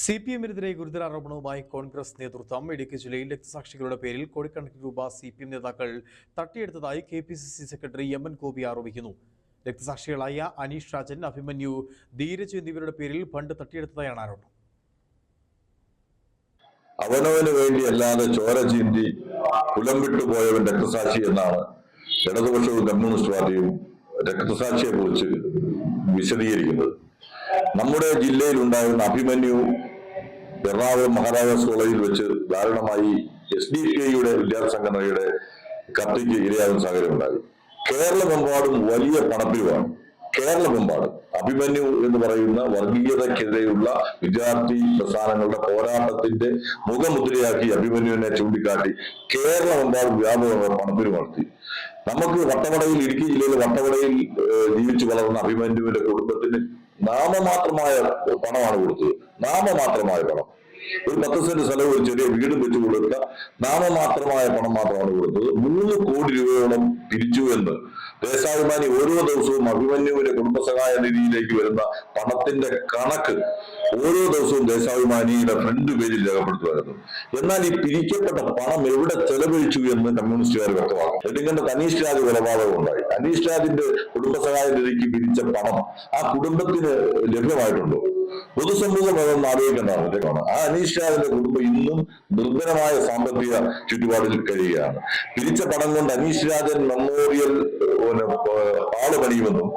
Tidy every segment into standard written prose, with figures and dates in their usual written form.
സിപിഎമ്മിനെതിരെ ഗുരുതര ആരോപണവുമായി കോൺഗ്രസ് നേതൃത്വം ഇടുക്കി ജില്ലയിൽ രക്തസാക്ഷികളുടെ പേരിൽ കോടിക്കണക്കിന് രൂപ സിപിഎം നേതാക്കൾ തട്ടിയെടുത്തതായി കെപിസിസി സെക്രട്ടറി എം.എൻ. ഗോപി ആരോപിക്കുന്നു. രക്തസാക്ഷികളായ അനീഷ് രാജൻ, അഭിമന്യു, ധീരജ് എന്നിവരുടെ പേരിൽ ഫണ്ട് തട്ടിയെടുത്തതായാണ് ആരോപണം. അവനവന് വേണ്ടിയല്ലാതെ ചോര ചീന്തി കുലംവിട്ടു പോയവൻ രക്തസാക്ഷി എന്നാണ് ഇടതുപക്ഷവും കമ്മ്യൂണിസ്റ്റ് പാർട്ടിയും രക്തസാക്ഷിയെ കുറിച്ച് വിശദീകരിക്കുന്നത്. നമ്മുടെ ജില്ലയിൽ ഉണ്ടായിരുന്ന അഭിമന്യു എറണാകുളം മഹാരാജാസ് കോളേജിൽ വെച്ച് ദാരുണമായി SDPIയുടെ വിദ്യാർത്ഥി സംഘടനയുടെ കത്തിക്ക് ഇരയാകുന്ന സാഹചര്യം ഉണ്ടായി. കേരളമെമ്പാടും വലിയ പണപ്പിരിവാണ്. കേരളമെമ്പാടും അഭിമന്യു എന്ന് പറയുന്ന വർഗീയതയ്ക്കെതിരെയുള്ള വിദ്യാർത്ഥി പ്രസ്ഥാനങ്ങളുടെ പോരാട്ടത്തിന്റെ മുഖമുദ്രയാക്കി അഭിമന്യുവിനെ ചൂണ്ടിക്കാട്ടി കേരളമെമ്പാടും വ്യാപകമായ പണപ്പിരിവ് നടത്തി. നമുക്ക് വട്ടവടയിൽ, ഇടുക്കി ജില്ലയിലെ വട്ടവടയിൽ ജീവിച്ചു വളർന്ന അഭിമന്യുവിന്റെ കുടുംബത്തിന് നാമമാത്രമായ പണമാണ് കൊടുത്തത്. നാമമാത്രമായ പണം. ഒരു 10 സെന്റ് സ്ഥലവും ഒരു ചെറിയ വീടും വെച്ചു കൊടുത്ത നാമമാത്രമായ പണം മാത്രമാണ് കൊടുത്തത്. 3 കോടി രൂപയോളം പിരിച്ചു എന്ന് ദേശാഭിമാനി ഓരോ ദിവസവും അഭിമന്യുവിന്റെ കുടുംബസഹായ നിധിയിലേക്ക് വരുന്ന പണത്തിന്റെ കണക്ക് ഓരോ ദിവസവും ദേശാഭിമാനിയുടെ ഫ്രണ്ട് പേജിൽ രേഖപ്പെടുത്തുമായിരുന്നു. എന്നാൽ ഈ പിരിക്കപ്പെട്ട പണം എവിടെ ചെലവഴിച്ചു എന്ന് കമ്മ്യൂണിസ്റ്റുകാർ വ്യക്തമാക്കും. നെടുങ്കണ്ടത്ത് അനീഷ് രാജ് കൊലപാതകം ഉണ്ടായി. അനീഷ് രാജിന്റെ കുടുംബസഹായ നിധിക്ക് പിരിച്ച പണം ആ കുടുംബത്തിന് ലഭ്യമായിട്ടുണ്ടോ? പൊതുസമൂഹം അതൊന്നും ആലോചിക്കേണ്ടതാണ്. ആ അനീഷ് രാജിന്റെ കുടുംബം ഇന്നും ദുർബലമായ സാമ്പത്തിക ചുറ്റുപാടിൽ കഴിയുകയാണ്. പിരിച്ച പണം കൊണ്ട് അനീഷ് രാജൻ മെമ്മോറിയൽ ഹാള് പണിയുമെന്നും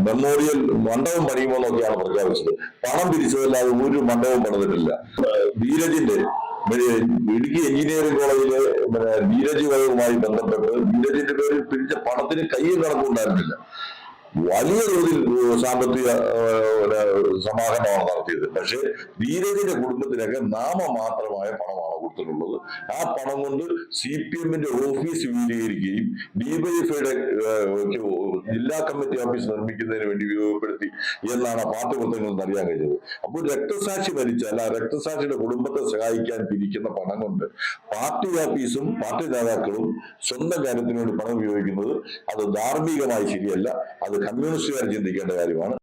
മെമ്മോറിയൽ മണ്ഡപം പണിയുമെന്നൊക്കെയാണ് പ്രഖ്യാപിച്ചത്. പണം പിരിച്ചതല്ലാതെ ഒരു മണ്ഡപവും പണിതിട്ടില്ല. ധീരജിന്റെ ഇടുക്കി എഞ്ചിനീയറിംഗ് കോളേജിലെ ധീരജ് വകവുമായി ബന്ധപ്പെട്ട് ധീരജിന്റെ പേരിൽ പിരിച്ച പണത്തിന് കയ്യിൽ കണക്കുണ്ടായിരുന്നില്ല. വലിയ തോതിൽ സാമ്പത്തിക സമാഹരണമാണ് നടത്തിയത്. പക്ഷെ ധീരജിന്റെ കുടുംബത്തിനൊക്കെ നാമമാത്രമായ പണമാണ് കൊടുത്തിട്ടുള്ളത്. ആ പണം കൊണ്ട് CPMന്റെ ഓഫീസ് വിപുലീകരിക്കുകയും DYFIയുടെ ജില്ലാ കമ്മിറ്റി ഓഫീസ് നിർമ്മിക്കുന്നതിന് വേണ്ടി ഉപയോഗപ്പെടുത്തി എന്നാണ് പാർട്ടി വൃത്തങ്ങളിൽ നിന്ന് അറിയാൻ കഴിഞ്ഞത്. അപ്പോൾ രക്തസാക്ഷി മരിച്ചാൽ ആ രക്തസാക്ഷിയുടെ കുടുംബത്തെ സഹായിക്കാൻ പിരിക്കുന്ന പണം കൊണ്ട് പാർട്ടി ഓഫീസും പാർട്ടി നേതാക്കളും സ്വന്തം കാര്യത്തിന് വേണ്ടി പണം ഉപയോഗിക്കുന്നത് അത് ധാർമ്മികമായി ശരിയല്ല. അത് കമ്മ്യൂണിസ്റ്റുകാർ ചിന്തിക്കേണ്ട കാര്യമാണ്.